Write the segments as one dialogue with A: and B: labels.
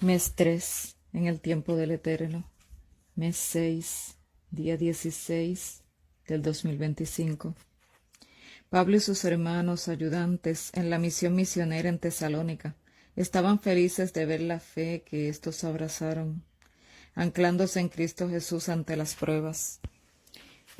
A: Mes 3, en el tiempo del Eterno. Mes 6, día 16 del 2025. Pablo y sus hermanos ayudantes en la misión misionera en Tesalónica estaban felices de ver la fe que éstos abrazaron, anclándose en Cristo Jesús ante las pruebas.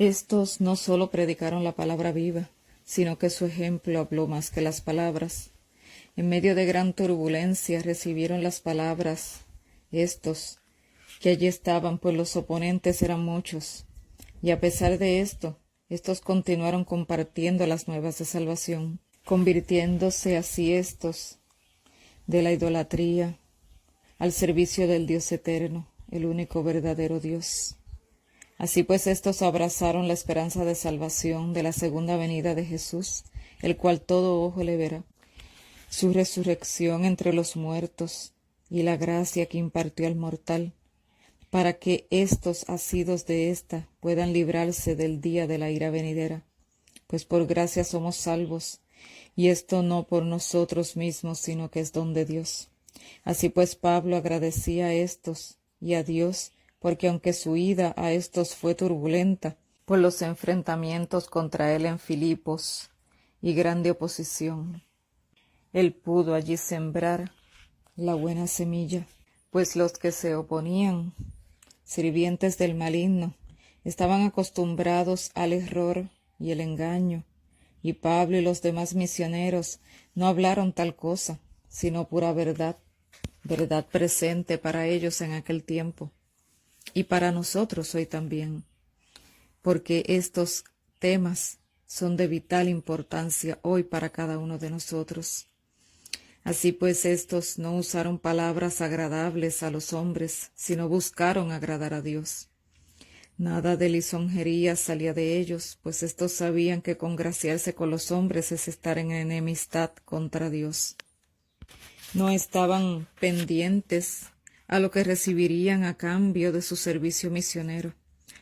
A: Estos no solo predicaron la palabra viva, sino que su ejemplo habló más que las palabras. En medio de gran turbulencia recibieron las palabras estos, que allí estaban, pues los oponentes eran muchos. Y a pesar de esto, estos continuaron compartiendo las nuevas de salvación, convirtiéndose así estos de la idolatría al servicio del Dios eterno, el único verdadero Dios. Así pues estos abrazaron la esperanza de salvación de la segunda venida de Jesús, el cual todo ojo le verá, su resurrección entre los muertos y la gracia que impartió al mortal, para que estos asidos de ésta puedan librarse del día de la ira venidera. Pues por gracia somos salvos, y esto no por nosotros mismos, sino que es don de Dios. Así pues Pablo agradecía a estos y a Dios, porque aunque su ida a estos fue turbulenta, por los enfrentamientos contra él en Filipos y grande oposición, él pudo allí sembrar la buena semilla, pues los que se oponían, sirvientes del maligno, estaban acostumbrados al error y el engaño, y Pablo y los demás misioneros no hablaron tal cosa, sino pura verdad, verdad presente para ellos en aquel tiempo, y para nosotros hoy también, porque estos temas son de vital importancia hoy para cada uno de nosotros. Así pues estos no usaron palabras agradables a los hombres, sino buscaron agradar a Dios. Nada de lisonjería salía de ellos, pues estos sabían que congraciarse con los hombres es estar en enemistad contra Dios. No estaban pendientes a lo que recibirían a cambio de su servicio misionero.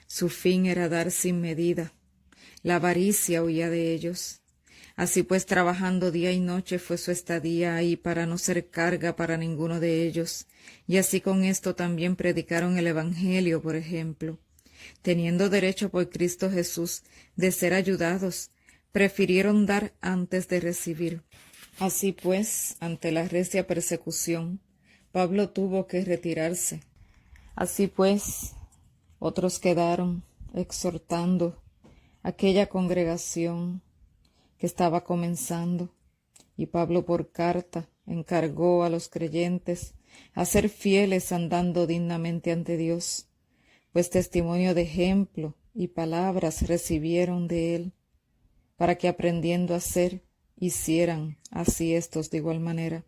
A: Su fin era dar sin medida. La avaricia huía de ellos. Así pues, trabajando día y noche fue su estadía ahí para no ser carga para ninguno de ellos, y así con esto también predicaron el Evangelio, por ejemplo. Teniendo derecho por Cristo Jesús de ser ayudados, prefirieron dar antes de recibir. Así pues, ante la recia persecución, Pablo tuvo que retirarse. Así pues, otros quedaron exhortando aquella congregación que estaba comenzando, y Pablo por carta encargó a los creyentes a ser fieles andando dignamente ante Dios, pues testimonio de ejemplo y palabras recibieron de él, para que aprendiendo a hacer, hicieran así estos de igual manera.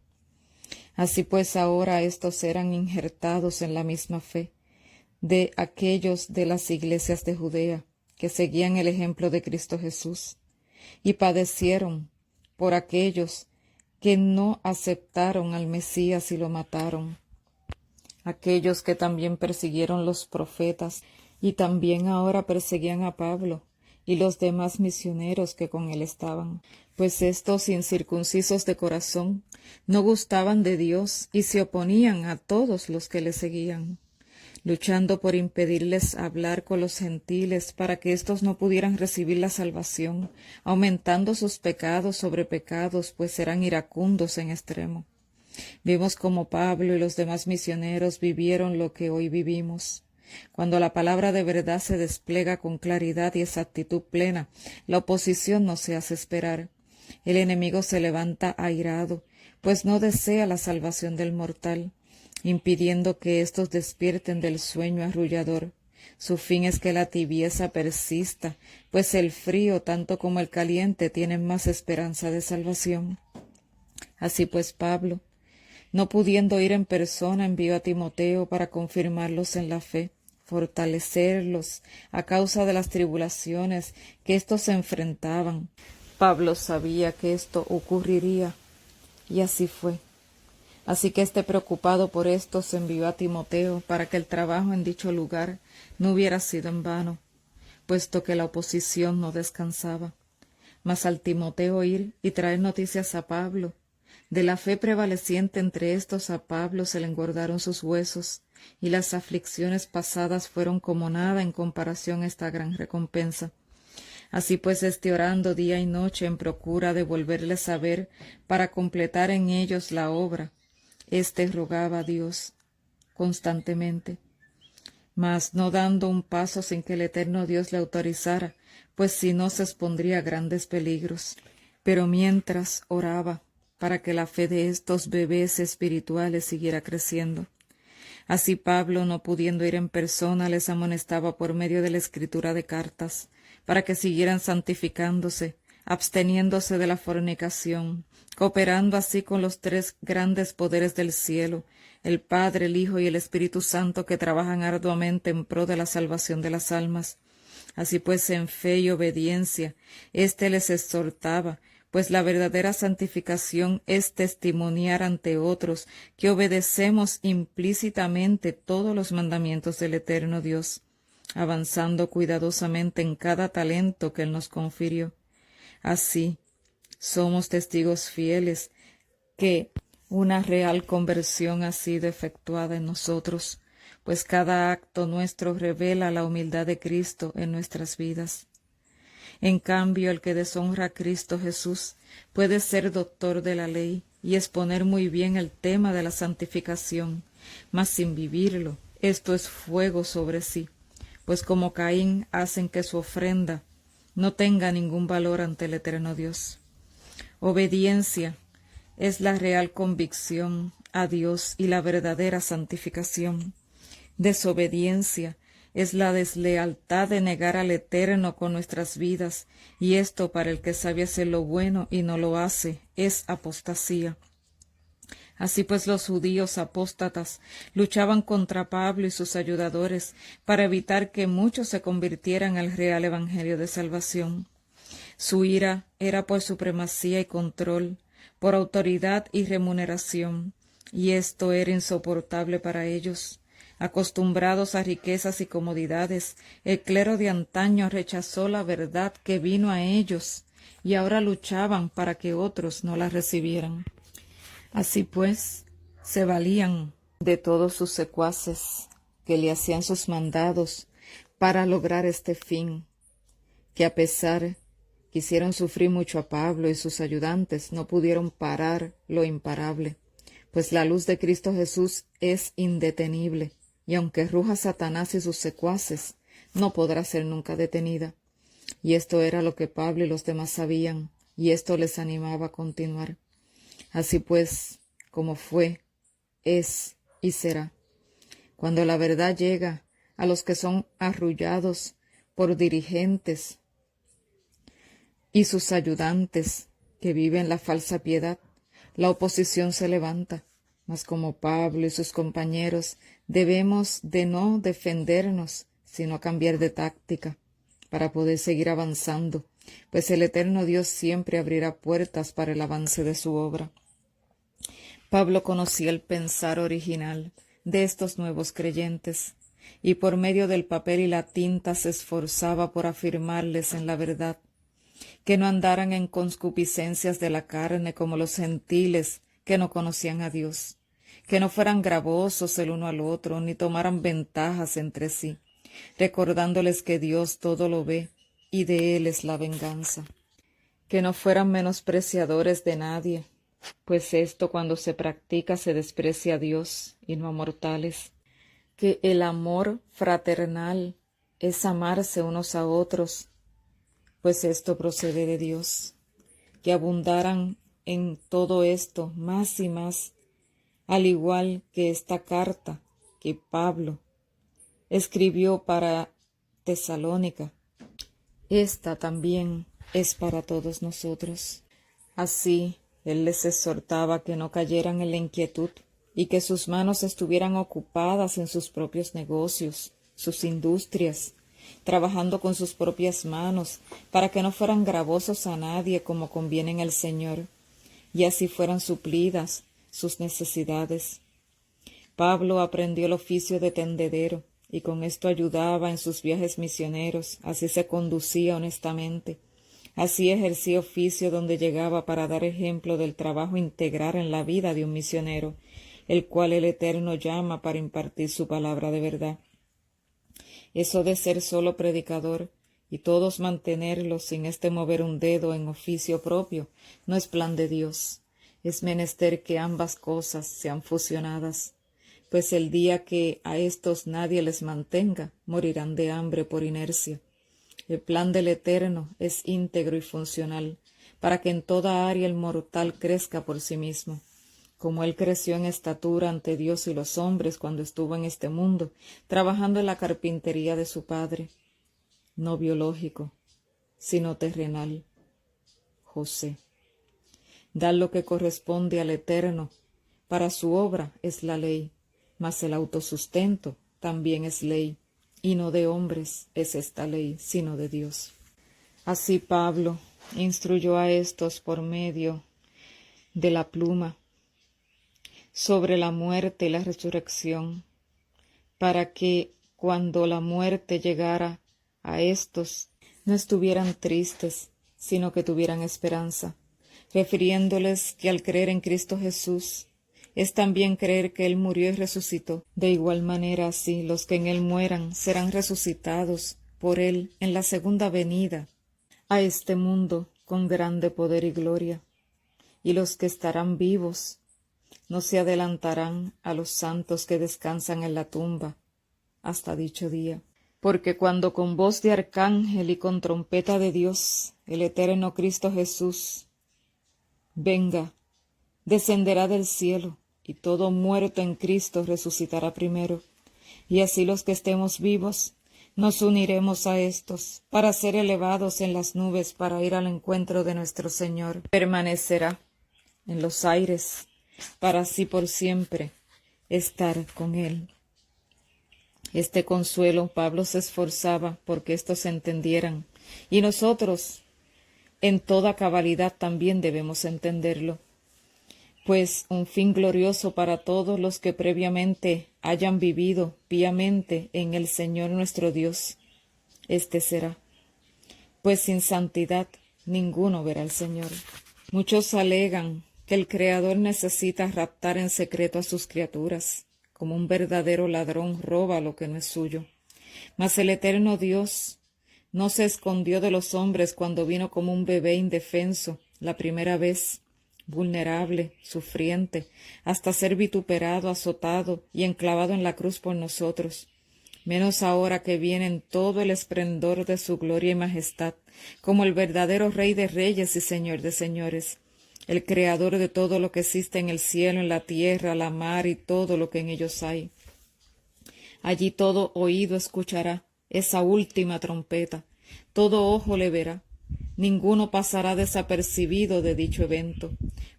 A: Así pues ahora estos eran injertados en la misma fe de aquellos de las iglesias de Judea, que seguían el ejemplo de Cristo Jesús, y padecieron por aquellos que no aceptaron al Mesías y lo mataron, aquellos que también persiguieron los profetas y también ahora perseguían a Pablo y los demás misioneros que con él estaban, pues estos incircuncisos de corazón no gustaban de Dios y se oponían a todos los que le seguían, luchando por impedirles hablar con los gentiles para que éstos no pudieran recibir la salvación, aumentando sus pecados sobre pecados, pues eran iracundos en extremo. Vimos cómo Pablo y los demás misioneros vivieron lo que hoy vivimos. Cuando la palabra de verdad se despliega con claridad y exactitud plena, la oposición no se hace esperar. El enemigo se levanta airado, pues no desea la salvación del mortal, impidiendo que éstos despierten del sueño arrullador. Su fin es que la tibieza persista, pues el frío tanto como el caliente tienen más esperanza de salvación. Así pues Pablo, no pudiendo ir en persona, envió a Timoteo para confirmarlos en la fe, fortalecerlos a causa de las tribulaciones que éstos se enfrentaban. Pablo sabía que esto ocurriría, y así fue. Así que preocupado por esto se envió a Timoteo para que el trabajo en dicho lugar no hubiera sido en vano, puesto que la oposición no descansaba. Mas al Timoteo ir y traer noticias a Pablo De la fe prevaleciente entre estos a Pablo se le engordaron sus huesos, y las aflicciones pasadas fueron como nada en comparación a esta gran recompensa. Así pues, orando día y noche en procura de volverles a ver para completar en ellos la obra, rogaba a Dios constantemente, mas no dando un paso sin que el eterno Dios le autorizara, pues si no se expondría a grandes peligros. Pero mientras oraba para que la fe de estos bebés espirituales siguiera creciendo. Así Pablo, no pudiendo ir en persona, les amonestaba por medio de la escritura de cartas, para que siguieran santificándose, absteniéndose de la fornicación, cooperando así con los tres grandes poderes del cielo, el Padre, el Hijo y el Espíritu Santo, que trabajan arduamente en pro de la salvación de las almas. Así pues, en fe y obediencia, les exhortaba, pues la verdadera santificación es testimoniar ante otros que obedecemos implícitamente todos los mandamientos del eterno Dios, avanzando cuidadosamente en cada talento que Él nos confirió. Así, somos testigos fieles que una real conversión ha sido efectuada en nosotros, pues cada acto nuestro revela la humildad de Cristo en nuestras vidas. En cambio, el que deshonra a Cristo Jesús puede ser doctor de la ley y exponer muy bien el tema de la santificación, mas sin vivirlo, esto es fuego sobre sí, pues como Caín hacen que su ofrenda no tenga ningún valor ante el eterno Dios. Obediencia es la real convicción a Dios y la verdadera santificación. Desobediencia es la deslealtad de negar al Eterno con nuestras vidas, y esto para el que sabe hacer lo bueno y no lo hace, es apostasía. Así pues, los judíos apóstatas luchaban contra Pablo y sus ayudadores para evitar que muchos se convirtieran al real evangelio de salvación. Su ira era por supremacía y control, por autoridad y remuneración, y esto era insoportable para ellos. Acostumbrados a riquezas y comodidades, el clero de antaño rechazó la verdad que vino a ellos, y ahora luchaban para que otros no la recibieran. Así pues, se valían de todos sus secuaces que le hacían sus mandados para lograr este fin, que a pesar que hicieron sufrir mucho a Pablo y sus ayudantes, no pudieron parar lo imparable, pues la luz de Cristo Jesús es indetenible, y aunque ruja Satanás y sus secuaces, no podrá ser nunca detenida. Y esto era lo que Pablo y los demás sabían, y esto les animaba a continuar. Así pues, como fue, es y será. Cuando la verdad llega a los que son arrullados por dirigentes y sus ayudantes que viven la falsa piedad, la oposición se levanta. Mas como Pablo y sus compañeros debemos de no defendernos, sino cambiar de táctica para poder seguir avanzando, pues el eterno Dios siempre abrirá puertas para el avance de su obra. Pablo conocía el pensar original de estos nuevos creyentes, y por medio del papel y la tinta se esforzaba por afirmarles en la verdad, que no andaran en concupiscencias de la carne como los gentiles que no conocían a Dios, que no fueran gravosos el uno al otro, ni tomaran ventajas entre sí, recordándoles que Dios todo lo ve y de Él es la venganza, que no fueran menospreciadores de nadie, pues esto cuando se practica se desprecia a Dios y no a mortales, que el amor fraternal es amarse unos a otros, pues esto procede de Dios, que abundaran en todo esto más y más, al igual que esta carta que Pablo escribió para Tesalónica. Esta también es para todos nosotros. Así, él les exhortaba que no cayeran en la inquietud y que sus manos estuvieran ocupadas en sus propios negocios, sus industrias, trabajando con sus propias manos, para que no fueran gravosos a nadie como conviene en el Señor, y así fueran suplidas sus necesidades. Pablo aprendió el oficio de tendedero, y con esto ayudaba en sus viajes misioneros, así se conducía honestamente, Así ejercí oficio donde llegaba para dar ejemplo del trabajo integral en la vida de un misionero, el cual el Eterno llama para impartir su palabra de verdad. Eso de ser solo predicador y todos mantenerlos sin mover un dedo en oficio propio no es plan de Dios. Es menester que ambas cosas sean fusionadas, pues el día que a estos nadie les mantenga, morirán de hambre por inercia. El plan del Eterno es íntegro y funcional, para que en toda área el mortal crezca por sí mismo. Como él creció en estatura ante Dios y los hombres cuando estuvo en este mundo, trabajando en la carpintería de su padre, no biológico, sino terrenal. José. Dar lo que corresponde al Eterno. Para su obra es la ley, mas el autosustento también es ley, y no de hombres es esta ley, sino de Dios. Así Pablo instruyó a estos por medio de la pluma sobre la muerte y la resurrección, para que cuando la muerte llegara a estos no estuvieran tristes, sino que tuvieran esperanza, refiriéndoles que al creer en Cristo Jesús es también creer que Él murió y resucitó. De igual manera, así los que en Él mueran serán resucitados por Él en la segunda venida a este mundo con grande poder y gloria. Y los que estarán vivos no se adelantarán a los santos que descansan en la tumba hasta dicho día. Porque cuando con voz de arcángel y con trompeta de Dios, el eterno Cristo Jesús, venga, descenderá del cielo, y todo muerto en Cristo resucitará primero. Y así los que estemos vivos, nos uniremos a estos, para ser elevados en las nubes, para ir al encuentro de nuestro Señor. Permanecerá en los aires, para así por siempre estar con Él. Este consuelo Pablo se esforzaba porque éstos entendieran, y nosotros en toda cabalidad también debemos entenderlo, pues un fin glorioso para todos los que previamente hayan vivido piamente en el Señor nuestro Dios, este será, pues sin santidad ninguno verá al Señor. Muchos alegan que el Creador necesita raptar en secreto a sus criaturas, como un verdadero ladrón roba lo que no es suyo. Mas el eterno Dios no se escondió de los hombres cuando vino como un bebé indefenso la primera vez, vulnerable, sufriente, hasta ser vituperado, azotado y enclavado en la cruz por nosotros. Menos ahora que viene en todo el esplendor de su gloria y majestad, como el verdadero Rey de reyes y Señor de señores, el Creador de todo lo que existe en el cielo, en la tierra, la mar y todo lo que en ellos hay. Allí todo oído escuchará esa última trompeta, todo ojo le verá. Ninguno pasará desapercibido de dicho evento,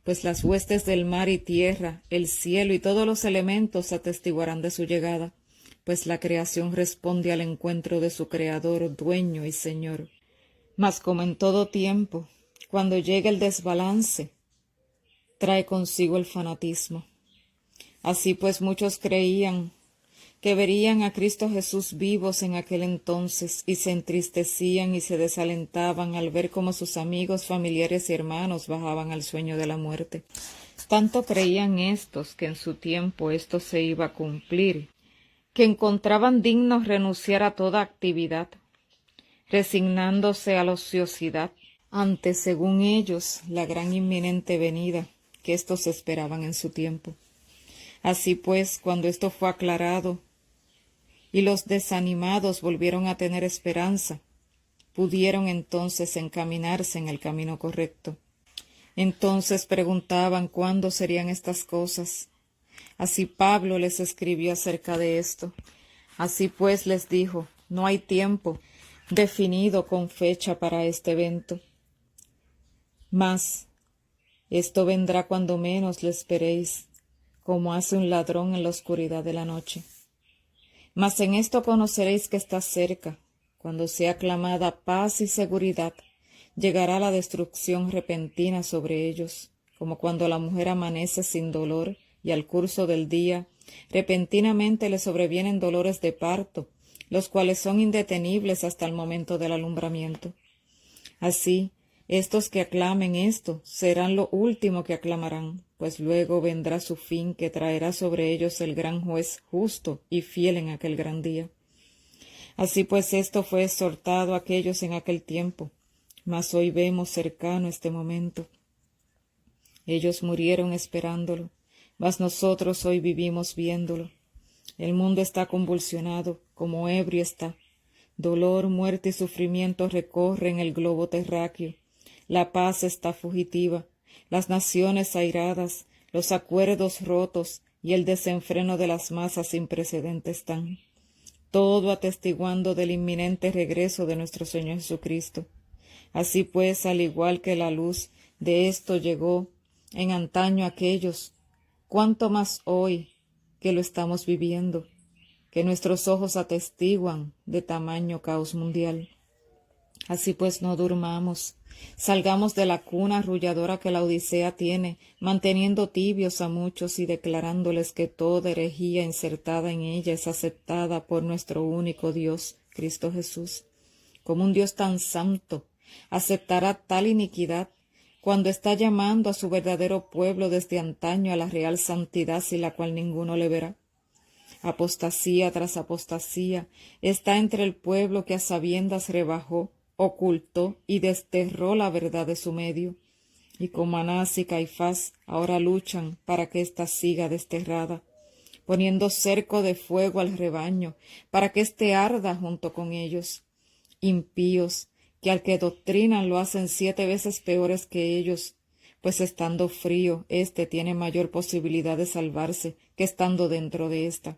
A: pues las huestes del mar y tierra, el cielo y todos los elementos atestiguarán de su llegada, pues la creación responde al encuentro de su Creador, dueño y Señor. Mas como en todo tiempo, cuando llegue el desbalance, trae consigo el fanatismo. Así pues muchos creían que verían a Cristo Jesús vivos en aquel entonces, y se entristecían y se desalentaban al ver cómo sus amigos, familiares y hermanos bajaban al sueño de la muerte. Tanto creían éstos que en su tiempo esto se iba a cumplir, que encontraban digno renunciar a toda actividad, resignándose a la ociosidad, ante, según ellos, la gran inminente venida que éstos esperaban en su tiempo. Así pues, cuando esto fue aclarado, y los desanimados volvieron a tener esperanza, pudieron entonces encaminarse en el camino correcto. Entonces preguntaban cuándo serían estas cosas. Así Pablo les escribió acerca de esto. Así pues les dijo, no hay tiempo definido con fecha para este evento. Mas esto vendrá cuando menos lo esperéis, como hace un ladrón en la oscuridad de la noche. Mas en esto conoceréis que está cerca, cuando sea clamada paz y seguridad, llegará la destrucción repentina sobre ellos, como cuando la mujer amanece sin dolor y al curso del día repentinamente le sobrevienen dolores de parto, los cuales son indetenibles hasta el momento del alumbramiento. Así, Estos que aclamen esto serán lo último que aclamarán, pues luego vendrá su fin, que traerá sobre ellos el gran juez justo y fiel en aquel gran día. Así pues esto fue exhortado a aquellos en aquel tiempo, mas hoy vemos cercano este momento. Ellos murieron esperándolo, mas nosotros hoy vivimos viéndolo. El mundo está convulsionado, como ebrio está. Dolor, muerte y sufrimiento recorren el globo terráqueo. La paz está fugitiva, las naciones airadas, los acuerdos rotos y el desenfreno de las masas sin precedente están. Todo atestiguando del inminente regreso de nuestro Señor Jesucristo. Así pues, al igual que la luz de esto llegó en antaño a aquellos, cuánto más hoy que lo estamos viviendo, que nuestros ojos atestiguan de tamaño caos mundial. Así pues no durmamos, salgamos de la cuna arrulladora que la Odisea tiene, manteniendo tibios a muchos y declarándoles que toda herejía insertada en ella es aceptada por nuestro único Dios, Cristo Jesús. Como un Dios tan santo aceptará tal iniquidad cuando está llamando a su verdadero pueblo desde antaño a la real santidad sin la cual ninguno le verá? Apostasía tras apostasía está entre el pueblo que a sabiendas rebajó, ocultó y desterró la verdad de su medio, y como Anás y Caifás ahora luchan para que ésta siga desterrada, poniendo cerco de fuego al rebaño para que éste arda junto con ellos. Impíos, que al que doctrinan lo hacen 7 veces peores que ellos, pues estando frío, éste tiene mayor posibilidad de salvarse que estando dentro de ésta.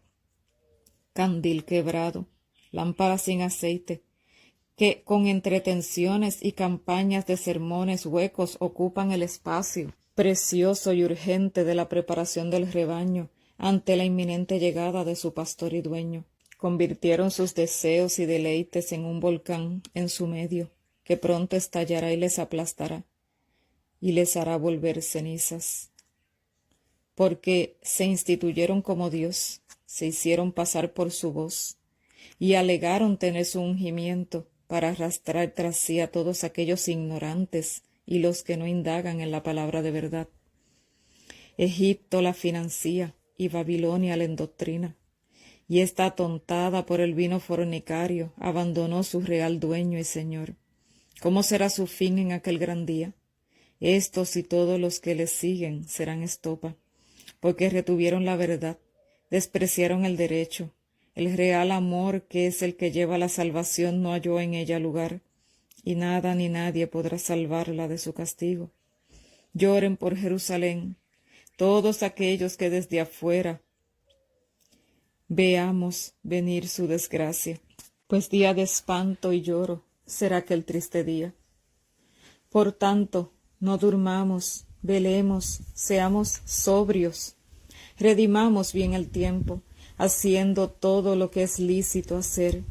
A: Candil quebrado, lámpara sin aceite, que con entretenciones y campañas de sermones huecos ocupan el espacio precioso y urgente de la preparación del rebaño ante la inminente llegada de su pastor y dueño. Convirtieron sus deseos y deleites en un volcán en su medio, que pronto estallará y les aplastará, y les hará volver cenizas. Porque se instituyeron como Dios, se hicieron pasar por su voz, y alegaron tener su ungimiento para arrastrar tras sí a todos aquellos ignorantes y los que no indagan en la palabra de verdad. Egipto la financia y Babilonia la endoctrina, y esta atontada por el vino fornicario abandonó su real dueño y señor. ¿Cómo será su fin en aquel gran día? Estos y todos los que les siguen serán estopa, porque retuvieron la verdad, despreciaron el derecho. El real amor, que es el que lleva la salvación, no halló en ella lugar, y nada ni nadie podrá salvarla de su castigo. Lloren por Jerusalén, todos aquellos que desde afuera veamos venir su desgracia, pues día de espanto y lloro será aquel triste día. Por tanto, no durmamos, velemos, seamos sobrios, redimamos bien el tiempo, haciendo todo lo que es lícito hacer,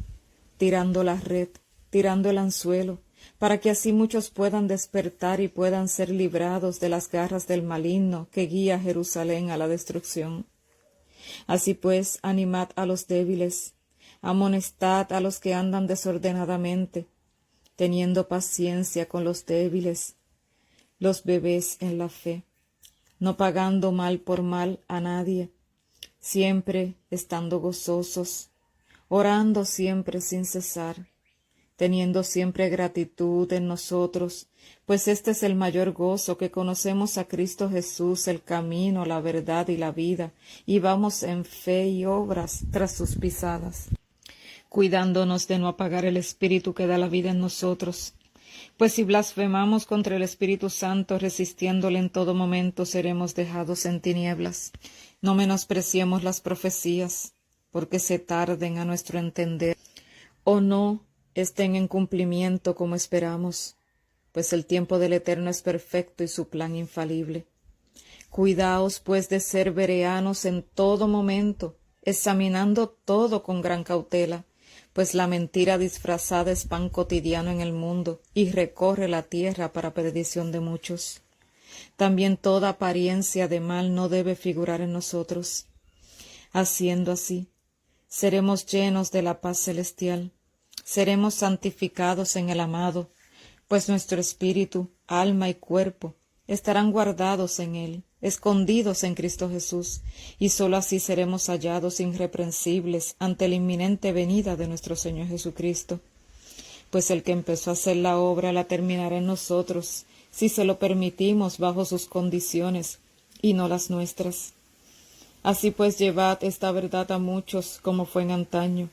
A: tirando la red, tirando el anzuelo, para que así muchos puedan despertar y puedan ser librados de las garras del maligno que guía a Jerusalén a la destrucción. Así pues, animad a los débiles, amonestad a los que andan desordenadamente, teniendo paciencia con los débiles, los bebés en la fe, no pagando mal por mal a nadie, siempre estando gozosos, orando siempre sin cesar, teniendo siempre gratitud en nosotros, pues este es el mayor gozo, que conocemos a Cristo Jesús, el camino, la verdad y la vida, y vamos en fe y obras tras sus pisadas, cuidándonos de no apagar el Espíritu que da la vida en nosotros. Pues si blasfemamos contra el Espíritu Santo, resistiéndole en todo momento, seremos dejados en tinieblas. No menospreciemos las profecías, porque se tarden a nuestro entender, o no estén en cumplimiento como esperamos, pues el tiempo del Eterno es perfecto y su plan infalible. Cuidaos, pues, de ser bereanos en todo momento, examinando todo con gran cautela, pues la mentira disfrazada es pan cotidiano en el mundo y recorre la tierra para perdición de muchos. También toda apariencia de mal no debe figurar en nosotros. Haciendo así, seremos llenos de la paz celestial, seremos santificados en el amado, pues nuestro espíritu, alma y cuerpo estarán guardados en Él, escondidos en Cristo Jesús, y sólo así seremos hallados irreprensibles ante la inminente venida de nuestro Señor Jesucristo. Pues el que empezó a hacer la obra la terminará en nosotros, si se lo permitimos bajo sus condiciones y no las nuestras. Así pues, llevad esta verdad a muchos como fue en antaño.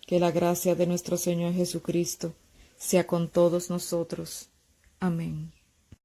A: Que la gracia de nuestro Señor Jesucristo sea con todos nosotros. Amén.